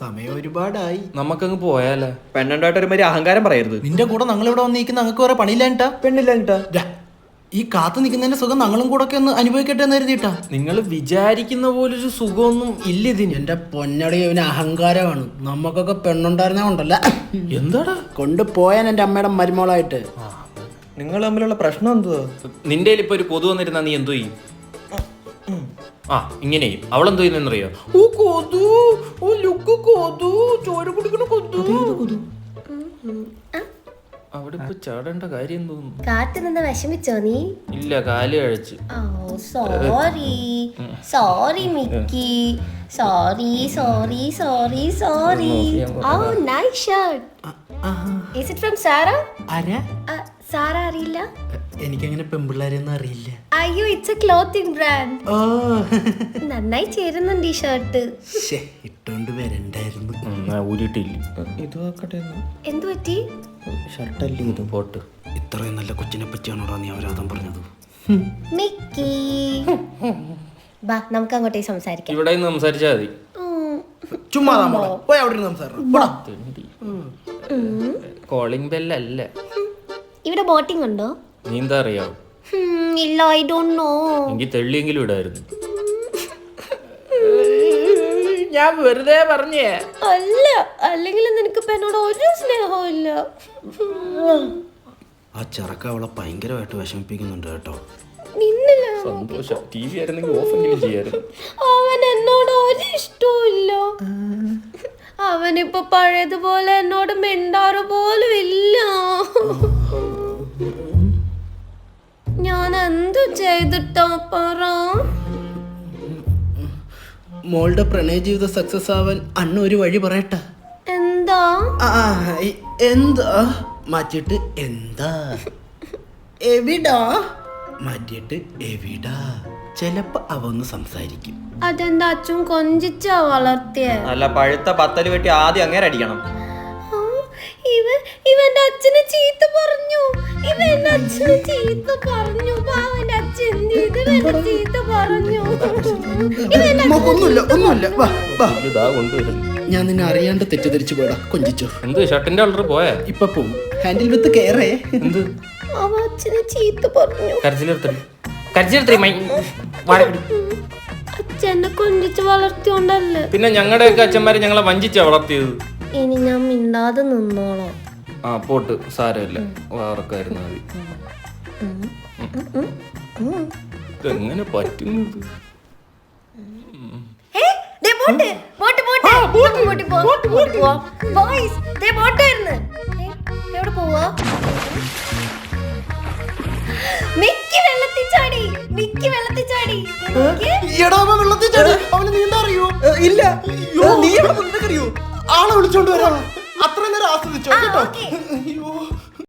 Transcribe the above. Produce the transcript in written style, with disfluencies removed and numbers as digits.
സമയം ഒരുപാടായി. നമുക്കങ്ങ് പോയാലേ. പെണ്ണുണ്ടായിട്ട് ഒരുമാതിരി അഹങ്കാരം പറയരുത്. നിന്റെ കൂടെ ഞങ്ങളിവിടെ വന്നിരിക്കുന്ന ഞങ്ങൾക്ക് വേറെ പണിയില്ലാഞ്ഞിട്ടാ. പെണ്ണില്ലാഞ്ഞിട്ടാ. ഈ കാത്തു നിൽക്കുന്നതിന്റെ സുഖം ഞങ്ങളും കൂടെ ഒക്കെ ഒന്ന് അനുഭവിക്കട്ടെ എന്ന് കരുതിയിട്ടാ. നിങ്ങൾ വിചാരിക്കുന്ന പോലൊരു സുഖമൊന്നും ഇല്ല ഇതിന്. എന്റെ പൊന്നടി അവന് അഹങ്കാരമാണ്. നമുക്കൊക്കെ പെണ്ണുണ്ടായിരുന്ന കൊണ്ടല്ല. എന്താടാ കൊണ്ടുപോയാൻ എന്റെ അമ്മയുടെ മരുമോളായിട്ട്. നിങ്ങൾ തമ്മിലുള്ള പ്രശ്നം എന്തുവാ? നിന്റെ ഇപ്പൊ ഒരു കൊതു വന്നിരുന്നാ നീ എന്തോ ചെയ്യും? ആ ഇങ്ങനെ അവളെന്തോ ചെയ്യുന്നറിയോ? ഓ കൊതു, ഓ ലുക്ക് കൊതു, ചോര കുടിക്കണ കൊതു. അവിടെ ഇപ്പൊ ചാടേണ്ട കാര്യം തോന്നുന്നു. കാത്തു നിന്ന് വിഷമിച്ചോ നീ? ഇല്ല, കാല് കഴിച്ച്. Sorry sorry Mickey, sorry sorry sorry sorry. Oh nice shirt. Is it from Zara? ആരാ? സാറ അറിയില്ല? എനിക്കങ്ങനെ പെമ്പിള്ളാരെയൊന്നും അറിയില്ല. അയ്യോ, it's a clothing brand. Oh നന്നായി ചേരുന്നുണ്ട് ഈ ഷർട്ട്. ഇട്ടോണ്ട് വരണ്ടായിരുന്നു. ഊരിട്ടില്ല. ഇത് നോക്കട്ടെ. എന്തു പറ്റി? ഷർട്ടല്ലേ ഇത്? പോട്ട്. ഇത്രയും നല്ല കൊച്ചിനെ പറ്റിയാണോടാ നീ അവരാധം പറഞ്ഞത്? മിക്കി ബാ, നമുക്ക് അങ്ങോട്ടേക്ക് സംസാരിക്കാം. ഇവിടെ നിന്ന് സംസാരിച്ചാ മതി. ചുമ്മാ പോയി അവിടെ സംസാരിക്കണം. കോളിംഗ് ബെല്ലല്ല. ഇവിടെ ബോട്ടിംഗ് ഉണ്ടോ? നീന്താ അറിയാവോ? ഇല്ല, ഐ ഡോണ്ട് നോ. എനിക്ക് തെള്ളിയെങ്കിലും ഇടായിരുന്നു. ഞാൻ വെറുതെ പറഞ്ഞേ. അല്ല, അല്ലെങ്കിൽ നിനക്ക് എന്നോട് ഒരു സ്നേഹവും ഇല്ല. ആ ചെറുക്ക അവളെ ഭയങ്കരമായിട്ട് വിഷമിപ്പിക്കുന്നുണ്ട് കേട്ടോ. നിന്നില്ല. സന്തോഷം. ടി വി ആയിരുന്നെങ്കിൽ ഓഫെങ്കിലും ചെയ്യായിരുന്നു. അവൻ എന്നോട് ഒരു ഇഷ്ടവും ഇല്ല. അവനിപ്പോ പഴയതുപോലെ എന്നോട് മിണ്ടാറ് പോലും ഇല്ല. ഞാൻ എന്തു ചെയ്തിട്ടാ പറ? മോളുടെ പ്രണയ ജീവിതം സക്സസ് ആവാൻ അണ്ണ ഒരു വഴി പറയട്ടെ. എന്താ? എന്താ മാറ്റിയിട്ട് എന്താ എവിടാ മാറ്റിയിട്ട് എവിടാ. ചിലപ്പോ അവ ഒന്ന് സംസാരിക്കും. അതെന്താ അച്ഛൻ കൊഞ്ചിച്ചാ വളർത്തിയ? നല്ല പഴുത്ത പത്തല് വെട്ടി ആദ്യം അങ്ങേരെ അടിക്കണം. ഇവന്റെ അച്ഛനെ ചീത്ത പറഞ്ഞു. ഇവന്റെ അച്ഛനെ ചീത്ത പറഞ്ഞു. അവന്റെ അച്ഛൻ ചീത്ത പറഞ്ഞു. ഒന്നുമില്ല. ഞാൻ നിന്നെ അറിയാണ്ട് തെറ്റിദ്ധരിച്ചു പോടാ. കൊഞ്ചിച്ചോ. എന്ത് ഷർട്ടിന്റെ കളർ പോയാ? ഇപ്പൊ പോവും. ഹാൻഡിൽ വിത്ത് കെയറേ. എന്ത് അവ അച്ഛനെ ചീത്ത പറഞ്ഞു. അച്ഛനെ കൊഞ്ചിച്ച് വളർത്തിയോണ്ടല്ലേ. പിന്നെ ഞങ്ങളുടെയൊക്കെ അച്ഛന്മാരെ ഞങ്ങളെ വഞ്ചിച്ചാ വളർത്തിയത്. ഇനി ഞാൻ മിണ്ടാതെ നിന്നോളാം. ആ പോട്ട്, സാരമില്ല. വാർക്കായിരുന്നു മതി. ഇതെങ്ങനെ പറ്റുന്നത്? എവിടെ പോവാ? മിക്കി വെള്ളത്തിൽ ചാടി. മിക്കി വെള്ളത്തിൽ ചാടി. വെള്ളത്തിൽ ചാടി. അവന് നീന്താ അറിയോ? ഇല്ല. നീ അറിയോ? ആളെ വിളിച്ചോണ്ട് വരാം. അത്ര നേരം ആസ്വദിച്ചോ കേട്ടോ.